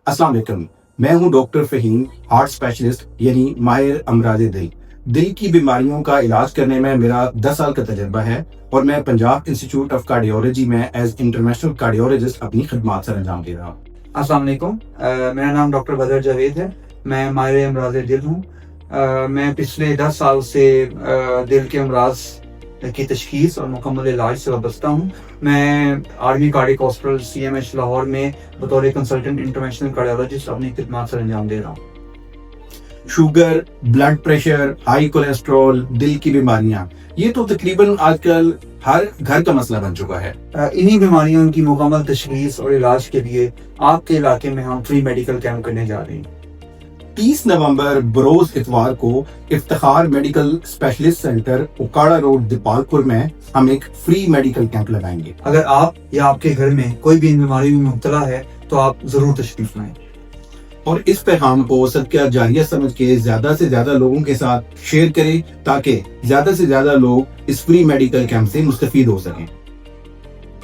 अस्सलाम वालेकुम, मैं हूं डॉक्टर फहीम, हार्ट स्पेशलिस्ट यानी माहिर अमराज दिल। दिल की बीमारियों का इलाज करने में मेरा 10 साल का तजर्बा है और मैं पंजाब इंस्टीट्यूट ऑफ कार्डियोलॉजी में एज इंटरनेशनल कार्डियोलॉजिस्ट अपनी खिदमात सर अंजाम दे रहा हूँ। अस्सलाम वालेकुम, मेरा नाम डॉक्टर बदर जावेद है। मैं माहिर अमराज दिल हूँ। मैं पिछले 10 साल से दिल के अमराज की तशखीस और मुकम्मल इलाज से वाबस्ता हूँ। मैं army cardiac hospital CMH Lahore में बतौर कंसल्टेंट इंटरनेशनल कार्डियोलॉजिस्ट अपनी खिदमत सर अंजाम दे रहा हूँ। Sugar, blood pressure, high cholesterol, दिल की बीमारियां, ये तो तकरीबन आजकल हर घर का मसला बन चुका है। इन्हीं बीमारियों की मुकम्मल तशखीस और इलाज के लिए आपके इलाके में हम फ्री मेडिकल कैंप करने जा रहे हैं। 30 नवंबर बरोज इतवार को Iftikhar medical specialist centre Okara road Dipalpur में हम एक फ्री मेडिकल कैंप लगाएंगे। अगर आप या आपके घर में कोई भी इन बीमारी में मुब्तला है तो आप जरूर तशरीफ लाएं और इस पैगाम को सदका जारिया समझ के ज्यादा से ज्यादा लोगों के साथ शेयर करें ताकि ज्यादा से ज्यादा लोग इस फ्री मेडिकल कैंप से मुस्तफीद हो सकें।